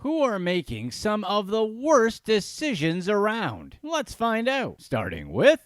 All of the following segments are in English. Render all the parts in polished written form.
Who are making some of the worst decisions around? Let's find out. Starting with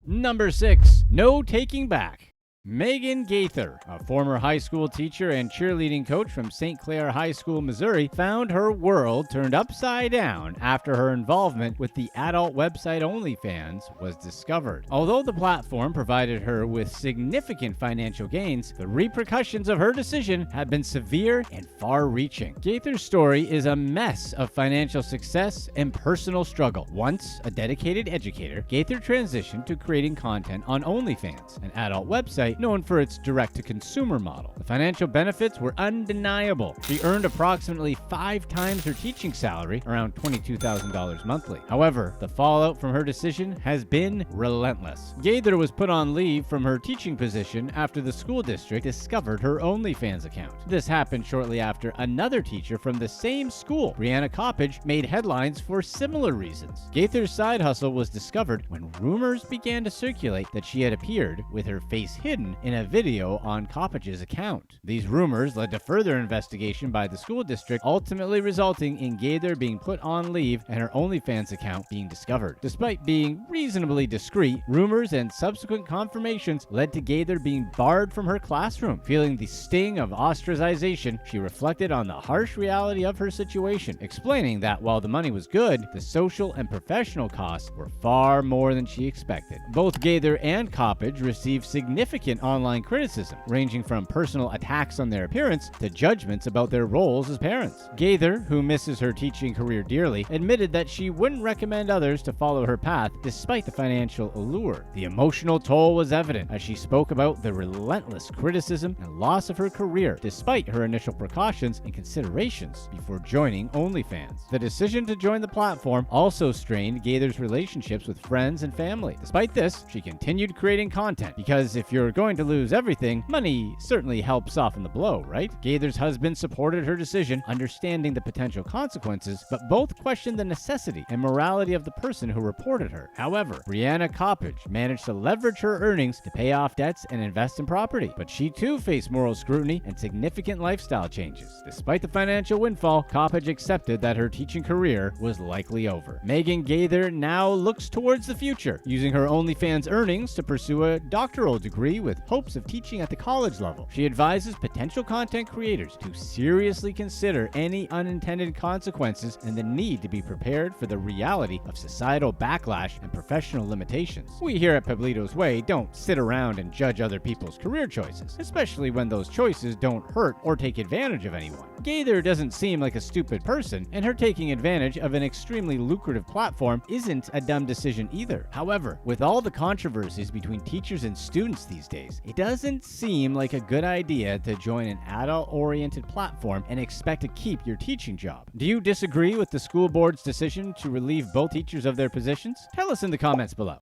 number 6, no taking back. Megan Gaither, a former high school teacher and cheerleading coach from St. Clair High School, Missouri, found her world turned upside down after her involvement with the adult website OnlyFans was discovered. Although the platform provided her with significant financial gains, the repercussions of her decision have been severe and far-reaching. Gaither's story is a mess of financial success and personal struggle. Once a dedicated educator, Gaither transitioned to creating content on OnlyFans, an adult website known for its direct-to-consumer model. The financial benefits were undeniable. She earned approximately 5 times her teaching salary, around $22,000 monthly. However, the fallout from her decision has been relentless. Gaither was put on leave from her teaching position after the school district discovered her OnlyFans account. This happened shortly after another teacher from the same school, Brianna Coppage, made headlines for similar reasons. Gaither's side hustle was discovered when rumors began to circulate that she had appeared with her face hidden in a video on Coppage's account. These rumors led to further investigation by the school district, ultimately resulting in Gaither being put on leave and her OnlyFans account being discovered. Despite being reasonably discreet, rumors and subsequent confirmations led to Gaither being barred from her classroom. Feeling the sting of ostracization, she reflected on the harsh reality of her situation, explaining that while the money was good, the social and professional costs were far more than she expected. Both Gaither and Coppage received significant online criticism, ranging from personal attacks on their appearance to judgments about their roles as parents. Gaither, who misses her teaching career dearly, admitted that she wouldn't recommend others to follow her path despite the financial allure. The emotional toll was evident as she spoke about the relentless criticism and loss of her career, despite her initial precautions and considerations before joining OnlyFans. The decision to join the platform also strained Gaither's relationships with friends and family. Despite this, she continued creating content because if you're going to lose everything, money certainly helps soften the blow, right? Gaither's husband supported her decision, understanding the potential consequences, but both questioned the necessity and morality of the person who reported her. However, Brianna Coppage managed to leverage her earnings to pay off debts and invest in property, but she too faced moral scrutiny and significant lifestyle changes. Despite the financial windfall, Coppage accepted that her teaching career was likely over. Megan Gaither now looks towards the future, using her OnlyFans earnings to pursue a doctoral degree with hopes of teaching at the college level. She advises potential content creators to seriously consider any unintended consequences and the need to be prepared for the reality of societal backlash and professional limitations. We here at Pablito's Way don't sit around and judge other people's career choices, especially when those choices don't hurt or take advantage of anyone. Gaither doesn't seem like a stupid person, and her taking advantage of an extremely lucrative platform isn't a dumb decision either. However, with all the controversies between teachers and students these days, it doesn't seem like a good idea to join an adult-oriented platform and expect to keep your teaching job. Do you disagree with the school board's decision to relieve both teachers of their positions? Tell us in the comments below.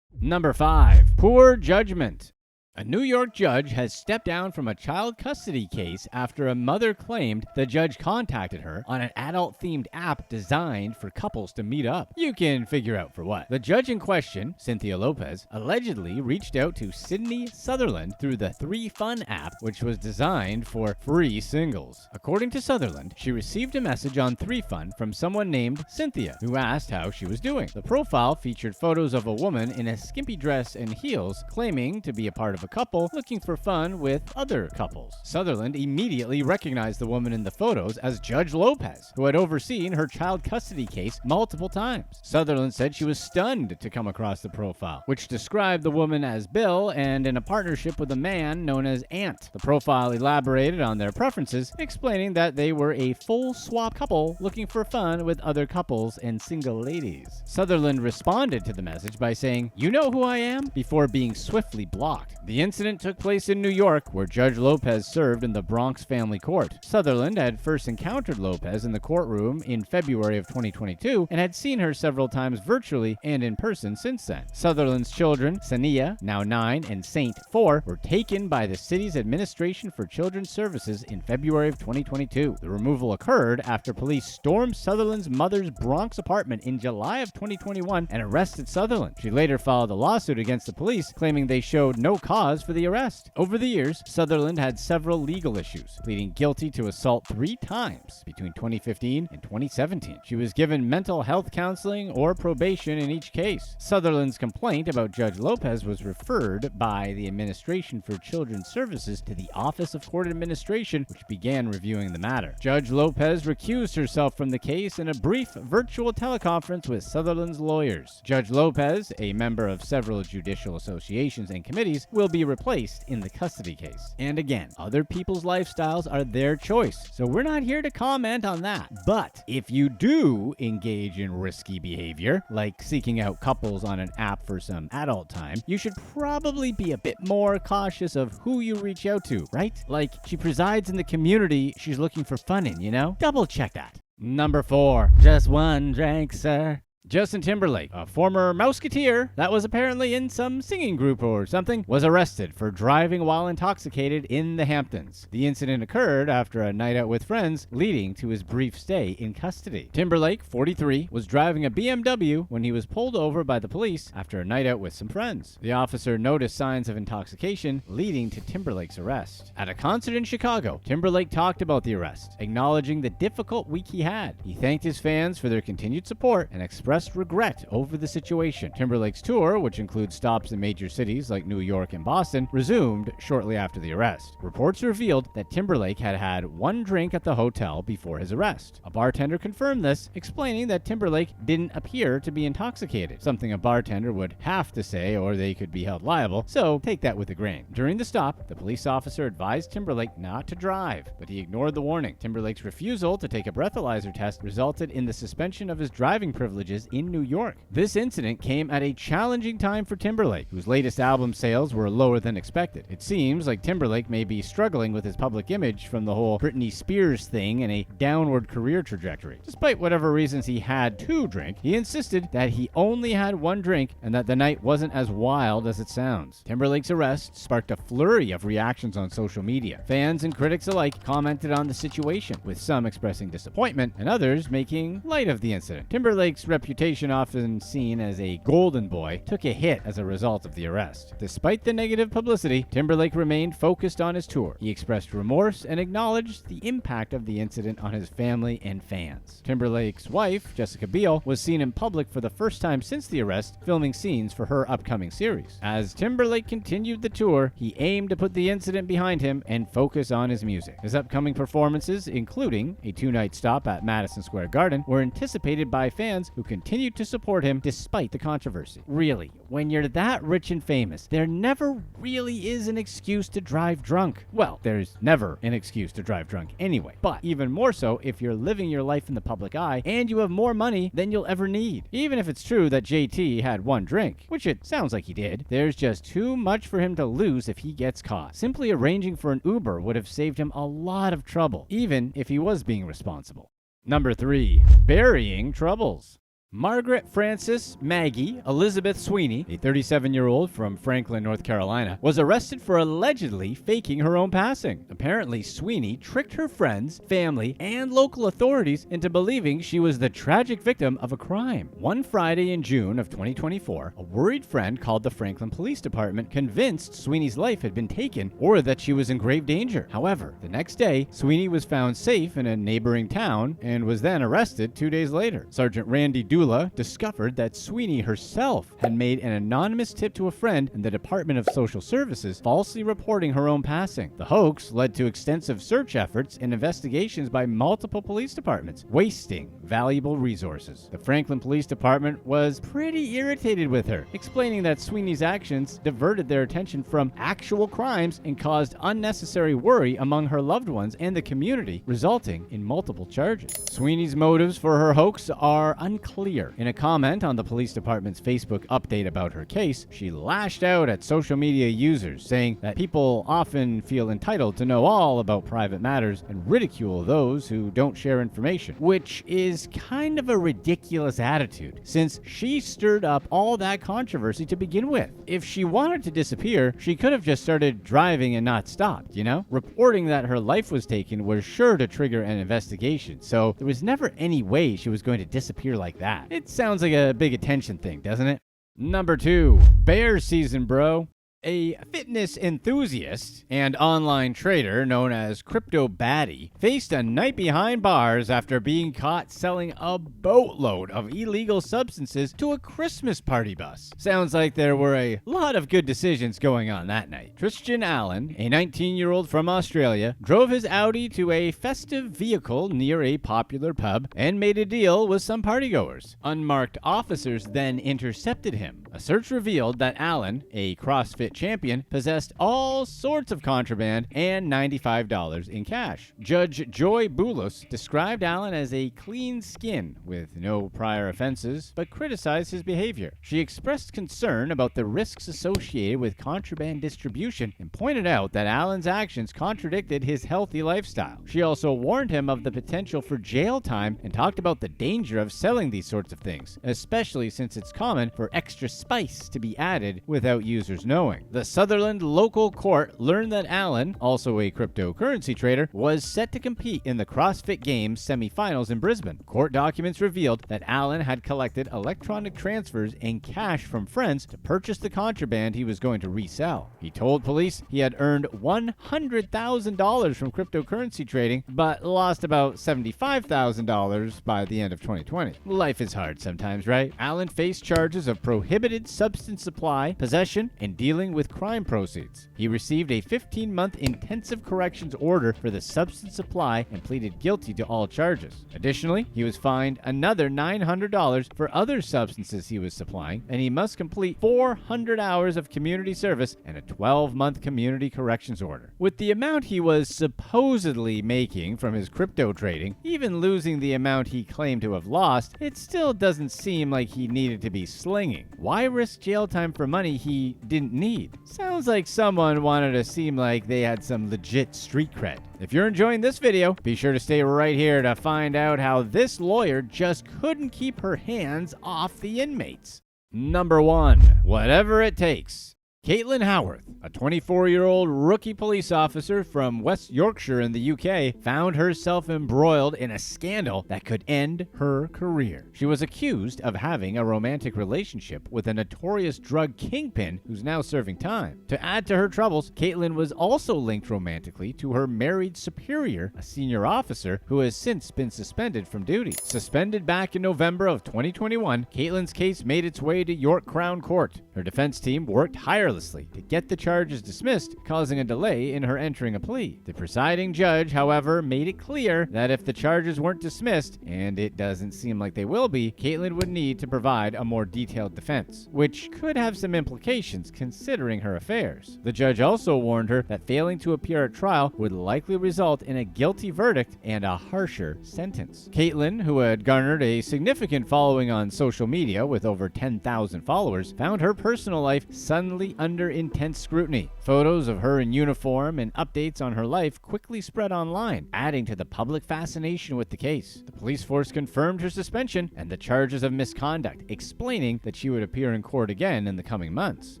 Number 5, poor judgment. A New York judge has stepped down from a child custody case after a mother claimed the judge contacted her on an adult-themed app designed for couples to meet up. You can figure out for what. The judge in question, Cynthia Lopez, allegedly reached out to Sydney Sutherland through the 3Fun app, which was designed for free singles. According to Sutherland, she received a message on 3Fun from someone named Cynthia, who asked how she was doing. The profile featured photos of a woman in a skimpy dress and heels, claiming to be a part of a couple looking for fun with other couples. Sutherland immediately recognized the woman in the photos as Judge Lopez, who had overseen her child custody case multiple times. Sutherland said she was stunned to come across the profile, which described the woman as Bill and in a partnership with a man known as Ant. The profile elaborated on their preferences, explaining that they were a full swap couple looking for fun with other couples and single ladies. Sutherland responded to the message by saying, "You know who I am?" before being swiftly blocked. The incident took place in New York, where Judge Lopez served in the Bronx Family Court. Sutherland had first encountered Lopez in the courtroom in February of 2022 and had seen her several times virtually and in person since then. Sutherland's children, Sania, now 9, and Saint, 4, were taken by the city's Administration for Children's Services in February of 2022. The removal occurred after police stormed Sutherland's mother's Bronx apartment in July of 2021 and arrested Sutherland. She later filed a lawsuit against the police, claiming they showed no cause cause for the arrest. Over the years, Sutherland had several legal issues, pleading guilty to assault 3 times between 2015 and 2017. She was given mental health counseling or probation in each case. Sutherland's complaint about Judge Lopez was referred by the Administration for Children's Services to the Office of Court Administration, which began reviewing the matter. Judge Lopez recused herself from the case in a brief virtual teleconference with Sutherland's lawyers. Judge Lopez, a member of several judicial associations and committees, will be replaced in the custody case. And again, other people's lifestyles are their choice, so we're not here to comment on that. But if you do engage in risky behavior, like seeking out couples on an app for some adult time, you should probably be a bit more cautious of who you reach out to, right? Like, she presides in the community she's looking for fun in, you know? Double check that. Number 4. Just one drink, sir. Justin Timberlake, a former Mouseketeer that was apparently in some singing group or something, was arrested for driving while intoxicated in the Hamptons. The incident occurred after a night out with friends, leading to his brief stay in custody. Timberlake, 43, was driving a BMW when he was pulled over by the police after a night out with some friends. The officer noticed signs of intoxication, leading to Timberlake's arrest. At a concert in Chicago, Timberlake talked about the arrest, acknowledging the difficult week he had. He thanked his fans for their continued support and expressed regret over the situation. Timberlake's tour, which includes stops in major cities like New York and Boston, resumed shortly after the arrest. Reports revealed that Timberlake had had 1 drink at the hotel before his arrest. A bartender confirmed this, explaining that Timberlake didn't appear to be intoxicated, something a bartender would have to say or they could be held liable, so take that with a grain. During the stop, the police officer advised Timberlake not to drive, but he ignored the warning. Timberlake's refusal to take a breathalyzer test resulted in the suspension of his driving privileges in New York. This incident came at a challenging time for Timberlake, whose latest album sales were lower than expected. It seems like Timberlake may be struggling with his public image from the whole Britney Spears thing and a downward career trajectory. Despite whatever reasons he had to drink, he insisted that he only had 1 drink and that the night wasn't as wild as it sounds. Timberlake's arrest sparked a flurry of reactions on social media. Fans and critics alike commented on the situation, with some expressing disappointment and others making light of the incident. Timberlake's reputation, often seen as a golden boy, took a hit as a result of the arrest. Despite the negative publicity, Timberlake remained focused on his tour. He expressed remorse and acknowledged the impact of the incident on his family and fans. Timberlake's wife, Jessica Biel, was seen in public for the first time since the arrest, filming scenes for her upcoming series. As Timberlake continued the tour, he aimed to put the incident behind him and focus on his music. His upcoming performances, including a 2-night stop at Madison Square Garden, were anticipated by fans who continued to support him despite the controversy. Really, when you're that rich and famous, there never really is an excuse to drive drunk. Well, there's never an excuse to drive drunk anyway, but even more so if you're living your life in the public eye and you have more money than you'll ever need. Even if it's true that JT had 1 drink, which it sounds like he did, there's just too much for him to lose if he gets caught. Simply arranging for an Uber would have saved him a lot of trouble, even if he was being responsible. Number 3. Burying troubles. Margaret Frances Maggie Elizabeth Sweeney, a 37-year-old from Franklin, North Carolina, was arrested for allegedly faking her own passing. Apparently, Sweeney tricked her friends, family, and local authorities into believing she was the tragic victim of a crime. One Friday in June of 2024, a worried friend called the Franklin Police Department convinced Sweeney's life had been taken or that she was in grave danger. However, the next day, Sweeney was found safe in a neighboring town and was then arrested 2 days later. Sergeant Randy Dooley discovered that Sweeney herself had made an anonymous tip to a friend in the Department of Social Services, falsely reporting her own passing. The hoax led to extensive search efforts and investigations by multiple police departments, wasting valuable resources. The Franklin Police Department was pretty irritated with her, explaining that Sweeney's actions diverted their attention from actual crimes and caused unnecessary worry among her loved ones and the community, resulting in multiple charges. Sweeney's motives for her hoax are unclear. In a comment on the police department's Facebook update about her case, she lashed out at social media users, saying that people often feel entitled to know all about private matters and ridicule those who don't share information, which is kind of a ridiculous attitude, since she stirred up all that controversy to begin with. If she wanted to disappear, she could have just started driving and not stopped, you know? Reporting that her life was taken was sure to trigger an investigation, so there was never any way she was going to disappear like that. It sounds like a big attention thing, doesn't it? Number 2. Bear season, bro. A fitness enthusiast and online trader known as Crypto Baddie faced a night behind bars after being caught selling a boatload of illegal substances to a Christmas party bus. Sounds like there were a lot of good decisions going on that night. Tristan Allen, a 19-year-old from Australia, drove his Audi to a festive vehicle near a popular pub and made a deal with some partygoers. Unmarked officers then intercepted him. A search revealed that Allen, a CrossFit champion, possessed all sorts of contraband and $95 in cash. Judge Joy Boulos described Allen as a clean skin with no prior offenses, but criticized his behavior. She expressed concern about the risks associated with contraband distribution and pointed out that Allen's actions contradicted his healthy lifestyle. She also warned him of the potential for jail time and talked about the danger of selling these sorts of things, especially since it's common for extra spice to be added without users knowing. The Sutherland local court learned that Allen, also a cryptocurrency trader, was set to compete in the CrossFit Games semifinals in Brisbane. Court documents revealed that Allen had collected electronic transfers and cash from friends to purchase the contraband he was going to resell. He told police he had earned $100,000 from cryptocurrency trading, but lost about $75,000 by the end of 2020. Life is hard sometimes, right? Allen faced charges of prohibited substance supply, possession, and dealing with crime proceeds. He received a 15-month intensive corrections order for the substance supply and pleaded guilty to all charges. Additionally, he was fined another $900 for other substances he was supplying, and he must complete 400 hours of community service and a 12-month community corrections order. With the amount he was supposedly making from his crypto trading, even losing the amount he claimed to have lost, it still doesn't seem like he needed to be slinging. Why risk jail time for money he didn't need? Sounds like someone wanted to seem like they had some legit street cred. If you're enjoying this video, be sure to stay right here to find out how this lawyer just couldn't keep her hands off the inmates. Number 1. Whatever it takes. Caitlin Howarth, a 24-year-old rookie police officer from West Yorkshire in the UK, found herself embroiled in a scandal that could end her career. She was accused of having a romantic relationship with a notorious drug kingpin who's now serving time. To add to her troubles, Caitlin was also linked romantically to her married superior, a senior officer who has since been suspended from duty. Suspended back in November of 2021, Caitlin's case made its way to York Crown Court. Her defense team worked tirelessly to get the charges dismissed, causing a delay in her entering a plea. The presiding judge, however, made it clear that if the charges weren't dismissed, and it doesn't seem like they will be, Caitlin would need to provide a more detailed defense, which could have some implications considering her affairs. The judge also warned her that failing to appear at trial would likely result in a guilty verdict and a harsher sentence. Caitlin, who had garnered a significant following on social media with over 10,000 followers, found her personal life suddenly under intense scrutiny. Photos of her in uniform and updates on her life quickly spread online, adding to the public fascination with the case. The police force confirmed her suspension and the charges of misconduct, explaining that she would appear in court again in the coming months.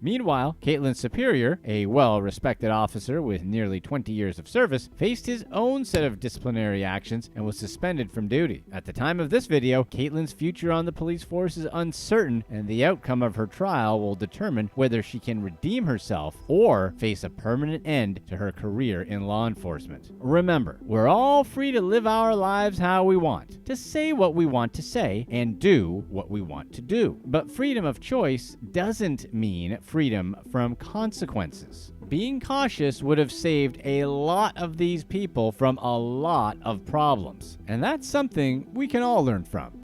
Meanwhile, Caitlin's superior, a well-respected officer with nearly 20 years of service, faced his own set of disciplinary actions and was suspended from duty. At the time of this video, Caitlin's future on the police force is uncertain, and the outcome of her trial will determine whether she can redeem herself or face a permanent end to her career in law enforcement. Remember, we're all free to live our lives how we want, to say what we want to say, and do what we want to do. But freedom of choice doesn't mean freedom from consequences. Being cautious would have saved a lot of these people from a lot of problems, and that's something we can all learn from.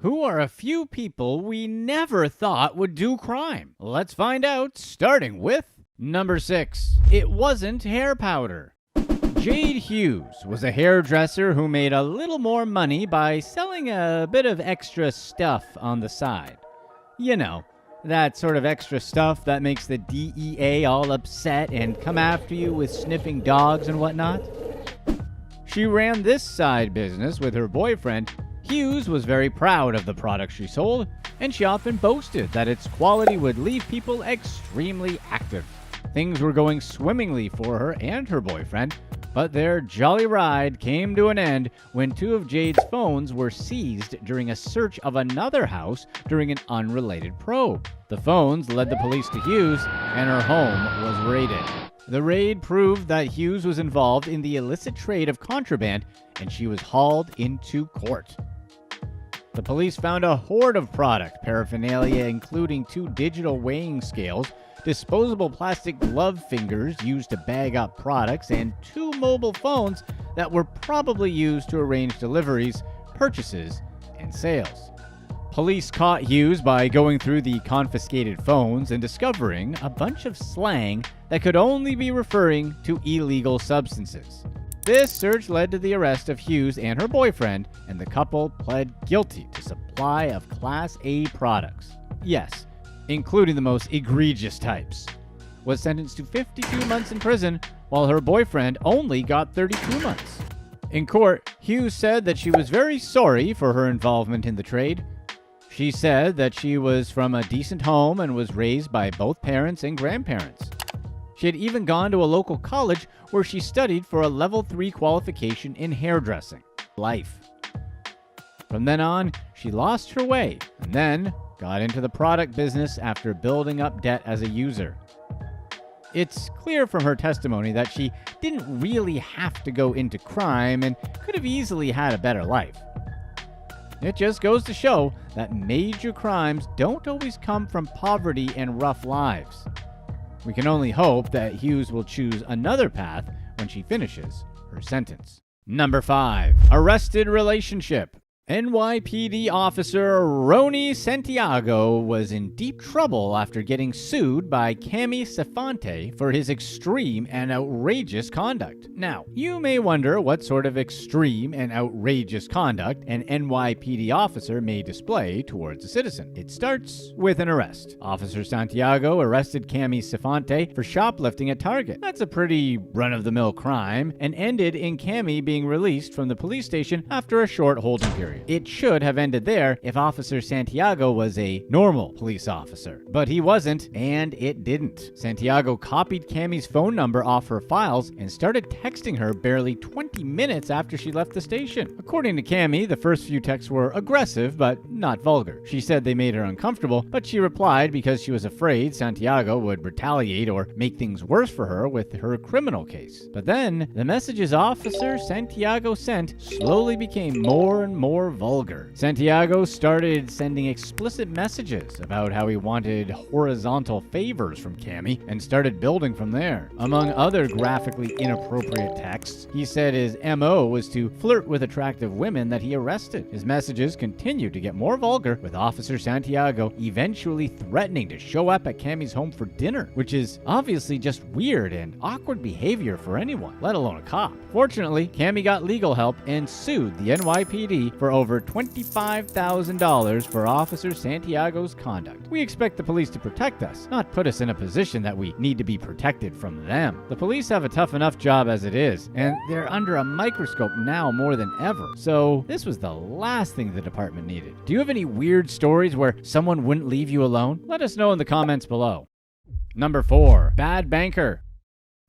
Who are a few people we never thought would do crime? Let's find out, starting with number 6. It wasn't hair powder. Jade Hughes was a hairdresser who made a little more money by selling a bit of extra stuff on the side. You know, that sort of extra stuff that makes the DEA all upset and come after you with sniffing dogs and whatnot. She ran this side business with her boyfriend. Hughes was very proud of the products she sold, and she often boasted that its quality would leave people extremely active. Things were going swimmingly for her and her boyfriend, But their jolly ride came to an end when 2 of Jade's phones were seized during a search of another house during an unrelated probe. The phones led the police to Hughes, and her home was raided. The raid proved that Hughes was involved in the illicit trade of contraband, and she was hauled into court. The police found a hoard of product paraphernalia, including 2 digital weighing scales, disposable plastic glove fingers used to bag up products, and 2 mobile phones that were probably used to arrange deliveries, purchases, and sales. Police caught Hughes by going through the confiscated phones and discovering a bunch of slang that could only be referring to illegal substances. This search led to the arrest of Hughes and her boyfriend, and the couple pled guilty to supply of Class A products. Yes, including the most egregious types. Was sentenced to 52 months in prison, while her boyfriend only got 32 months. In court, Hughes said that she was very sorry for her involvement in the trade. She said that she was from a decent home and was raised by both parents and grandparents. She had even gone to a local college where she studied for a level 3 qualification in hairdressing. Life. From then on, she lost her way and then got into the product business after building up debt as a user. It's clear from her testimony that she didn't really have to go into crime and could have easily had a better life. It just goes to show that major crimes don't always come from poverty and rough lives. We can only hope that Hughes will choose another path when she finishes her sentence. Number 5. Arrested relationship. NYPD officer Roni Santiago was in deep trouble after getting sued by Cami Cefante for his extreme and outrageous conduct. Now, you may wonder what sort of extreme and outrageous conduct an NYPD officer may display towards a citizen. It starts with an arrest. Officer Santiago arrested Cami Cefante for shoplifting at Target. That's a pretty run-of-the-mill crime, and ended in Cami being released from the police station after a short holding period. It should have ended there if Officer Santiago was a normal police officer. But he wasn't, and it didn't. Santiago copied Cami's phone number off her files and started texting her barely 20 minutes after she left the station. According to Cami, the first few texts were aggressive but not vulgar. She said they made her uncomfortable, but she replied because she was afraid Santiago would retaliate or make things worse for her with her criminal case. But then, the messages Officer Santiago sent slowly became more and more vulgar. Santiago started sending explicit messages about how he wanted horizontal favors from Cami and started building from there. Among other graphically inappropriate texts, he said his MO was to flirt with attractive women that he arrested. His messages continued to get more vulgar, with Officer Santiago eventually threatening to show up at Cami's home for dinner, which is obviously just weird and awkward behavior for anyone, let alone a cop. Fortunately, Cami got legal help and sued the NYPD for over $25,000 for Officer Santiago's conduct. We expect the police to protect us, not put us in a position that we need to be protected from them. The police have a tough enough job as it is, and they're under a microscope now more than ever. So this was the last thing the department needed. Do you have any weird stories where someone wouldn't leave you alone? Let us know in the comments below. Number 4. Bad banker.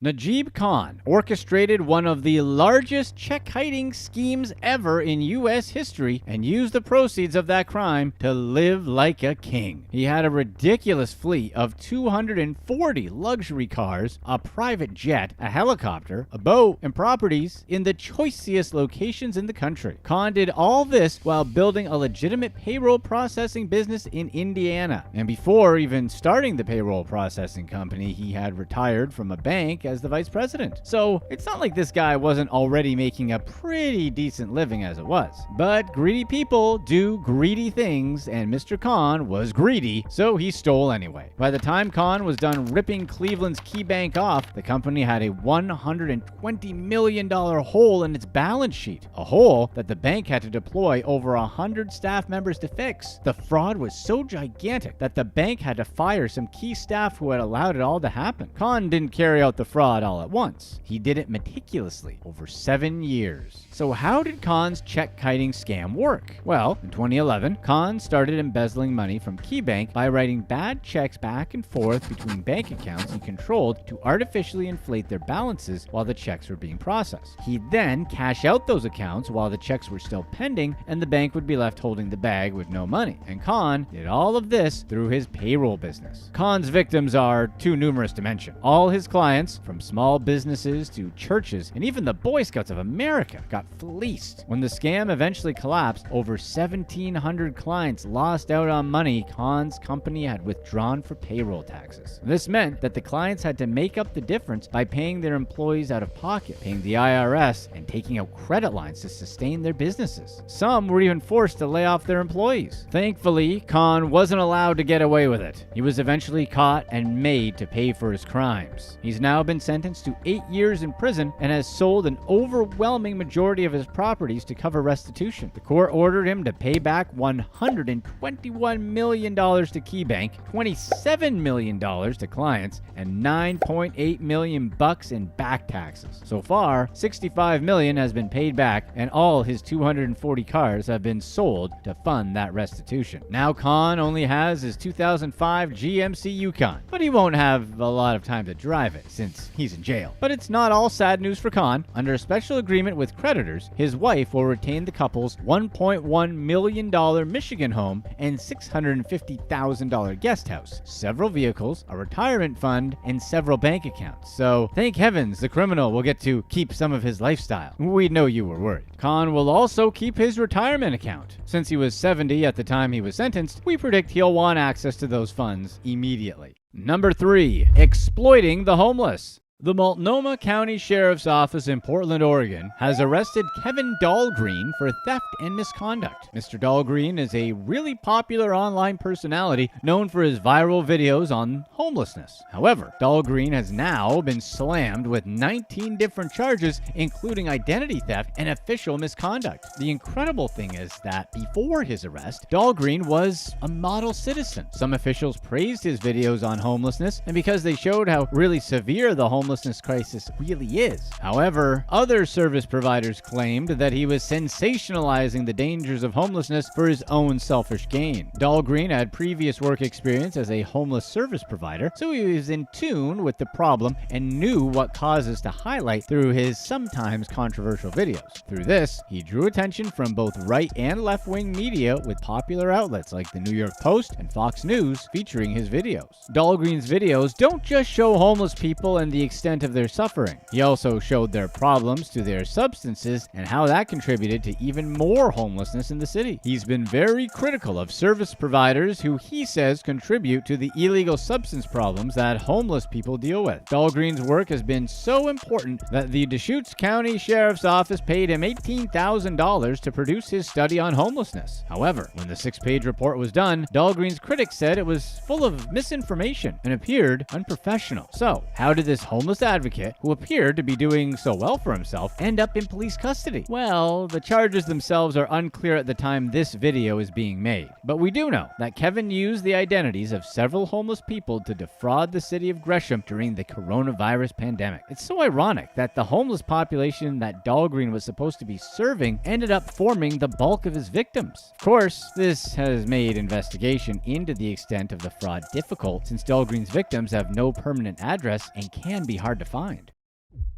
Najib Khan orchestrated one of the largest check-kiting schemes ever in U.S. history and used the proceeds of that crime to live like a king. He had a ridiculous fleet of 240 luxury cars, a private jet, a helicopter, a boat, and properties in the choicest locations in the country. Khan did all this while building a legitimate payroll processing business in Indiana. And before even starting the payroll processing company, he had retired from a bank as the vice president. So it's not like this guy wasn't already making a pretty decent living as it was. But greedy people do greedy things, and Mr. Khan was greedy, so he stole anyway. By the time Khan was done ripping Cleveland's Key Bank off, the company had a $120 million hole in its balance sheet, a hole that the bank had to deploy over 100 staff members to fix. The fraud was so gigantic that the bank had to fire some key staff who had allowed it all to happen. Khan didn't carry out the fraud fraud all at once. He did it meticulously over 7 years. So how did Khan's check-kiting scam work? Well, in 2011, Khan started embezzling money from KeyBank by writing bad checks back and forth between bank accounts he controlled to artificially inflate their balances while the checks were being processed. He'd then cash out those accounts while the checks were still pending, and the bank would be left holding the bag with no money. And Khan did all of this through his payroll business. Khan's victims are too numerous to mention. All his clients, from small businesses to churches and even the Boy Scouts of America, got fleeced. When the scam eventually collapsed, over 1,700 clients lost out on money Khan's company had withdrawn for payroll taxes. This meant that the clients had to make up the difference by paying their employees out of pocket, paying the IRS, and taking out credit lines to sustain their businesses. Some were even forced to lay off their employees. Thankfully, Khan wasn't allowed to get away with it. He was eventually caught and made to pay for his crimes. He's now been sentenced to 8 years in prison and has sold an overwhelming majority of his properties to cover restitution. The court ordered him to pay back $121 million to KeyBank, $27 million to clients, and $9.8 million in back taxes. So far, $65 million has been paid back, and all his 240 cars have been sold to fund that restitution. Now Khan only has his 2005 GMC Yukon, but he won't have a lot of time to drive it since he's in jail. But it's not all sad news for Khan. Under a special agreement with creditors, his wife will retain the couple's $1.1 million Michigan home and $650,000 guest house, several vehicles, a retirement fund, and several bank accounts. So thank heavens the criminal will get to keep some of his lifestyle. We know you were worried. Khan will also keep his retirement account. Since he was 70 at the time he was sentenced, we predict he'll want access to those funds immediately. Number 3, exploiting the homeless. The Multnomah County Sheriff's Office in Portland, Oregon, has arrested Kevin Dahlgreen for theft and misconduct. Mr. Dahlgreen is a really popular online personality known for his viral videos on homelessness. However, Dahlgreen has now been slammed with 19 different charges, including identity theft and official misconduct. The incredible thing is that before his arrest, Dahlgreen was a model citizen. Some officials praised his videos on homelessness, and because they showed how really severe the homelessness crisis really is. However, other service providers claimed that he was sensationalizing the dangers of homelessness for his own selfish gain. Dahlgreen had previous work experience as a homeless service provider, so he was in tune with the problem and knew what causes to highlight through his sometimes controversial videos. Through this, he drew attention from both right and left-wing media, with popular outlets like the New York Post and Fox News featuring his videos. Dahlgreen's videos don't just show homeless people and the extent of their suffering. He also showed their problems to their substances and how that contributed to even more homelessness in the city. He's been very critical of service providers who he says contribute to the illegal substance problems that homeless people deal with. Dahlgreen's work has been so important that the Deschutes County Sheriff's Office paid him $18,000 to produce his study on homelessness. However, when the 6-page report was done, Dahlgreen's critics said it was full of misinformation and appeared unprofessional. So, how did this homeless advocate, who appeared to be doing so well for himself, end up in police custody? Well, the charges themselves are unclear at the time this video is being made. But we do know that Kevin used the identities of several homeless people to defraud the city of Gresham during the coronavirus pandemic. It's so ironic that the homeless population that Dahlgreen was supposed to be serving ended up forming the bulk of his victims. Of course, this has made investigation into the extent of the fraud difficult, since Dahlgreen's victims have no permanent address and can be hard to find.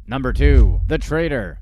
Number 2, the Traitor.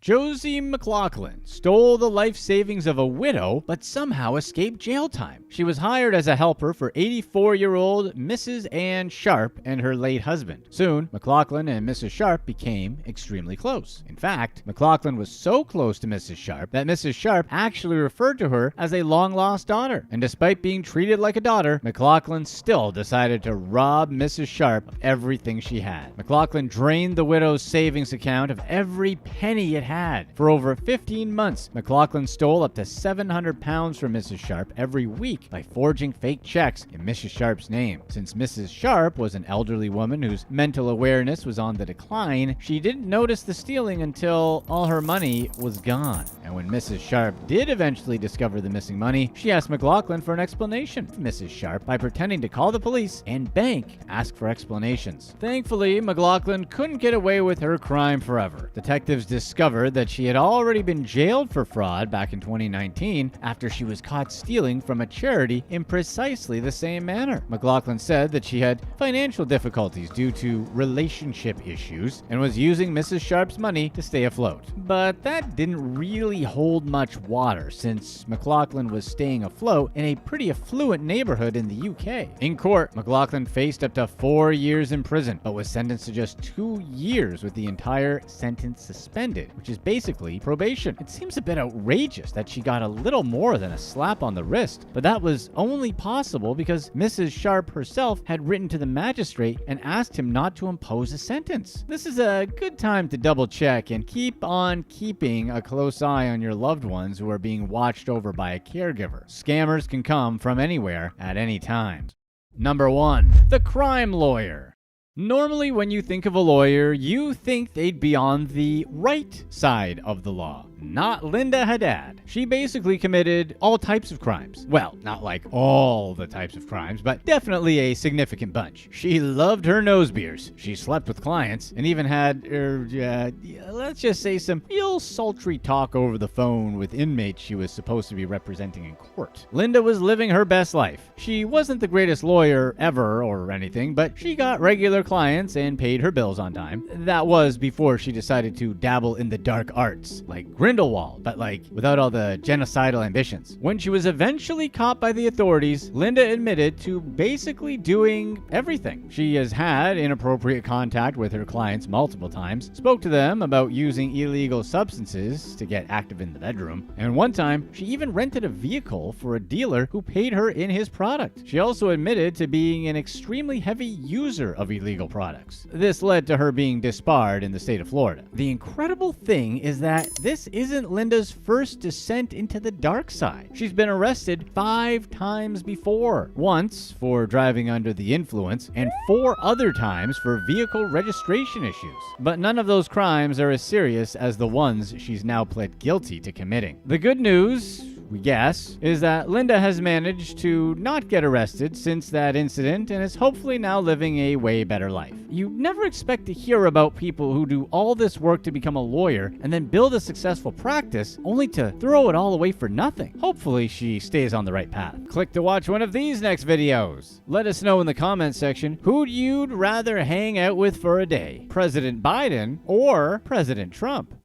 Josie McLaughlin stole the life savings of a widow, but somehow escaped jail time. She was hired as a helper for 84-year-old Mrs. Ann Sharp and her late husband. Soon, McLaughlin and Mrs. Sharp became extremely close. In fact, McLaughlin was so close to Mrs. Sharp that Mrs. Sharp actually referred to her as a long-lost daughter. And despite being treated like a daughter, McLaughlin still decided to rob Mrs. Sharp of everything she had. McLaughlin drained the widow's savings account of every penny it had had. For over 15 months, McLaughlin stole up to 700 pounds from Mrs. Sharp every week by forging fake checks in Mrs. Sharp's name. Since Mrs. Sharp was an elderly woman whose mental awareness was on the decline, she didn't notice the stealing until all her money was gone. And when Mrs. Sharp did eventually discover the missing money, she asked McLaughlin for an explanation. Mrs. Sharp, by pretending to call the police and bank, asked for explanations. Thankfully, McLaughlin couldn't get away with her crime forever. Detectives discovered that she had already been jailed for fraud back in 2019 after she was caught stealing from a charity in precisely the same manner. McLaughlin said that she had financial difficulties due to relationship issues and was using Mrs. Sharp's money to stay afloat. But that didn't really hold much water since McLaughlin was staying afloat in a pretty affluent neighborhood in the UK. In court, McLaughlin faced up to 4 years in prison, but was sentenced to just 2 years with the entire sentence suspended, which is basically probation. It seems a bit outrageous that she got a little more than a slap on the wrist, but that was only possible because Mrs. Sharp herself had written to the magistrate and asked him not to impose a sentence. This is a good time to double check and keep on keeping a close eye on your loved ones who are being watched over by a caregiver. Scammers can come from anywhere at any time. Number 1. The crime lawyer. Normally, when you think of a lawyer, you think they'd be on the right side of the law. Not Linda Haddad. She basically committed all types of crimes. Well, not like all the types of crimes, but definitely a significant bunch. She loved her nose beers. She slept with clients and even had, let's just say, some real sultry talk over the phone with inmates she was supposed to be representing in court. Linda was living her best life. She wasn't the greatest lawyer ever or anything, but she got regular clients and paid her bills on time. That was before she decided to dabble in the dark arts, like Grindelwald, but without all the genocidal ambitions. When she was eventually caught by the authorities, Linda admitted to basically doing everything. She has had inappropriate contact with her clients multiple times, spoke to them about using illegal substances to get active in the bedroom, and one time she even rented a vehicle for a dealer who paid her in his product. She also admitted to being an extremely heavy user of illegal products. This led to her being disbarred in the state of Florida. The incredible thing is that this isn't Linda's first descent into the dark side. She's been arrested 5 times before. Once for driving under the influence, and 4 other times for vehicle registration issues. But none of those crimes are as serious as the ones she's now pled guilty to committing. The good news, we guess, is that Linda has managed to not get arrested since that incident and is hopefully now living a way better life. You never expect to hear about people who do all this work to become a lawyer and then build a successful practice only to throw it all away for nothing. Hopefully she stays on the right path. Click to watch one of these next videos. Let us know in the comments section who you'd rather hang out with for a day, President Biden or President Trump.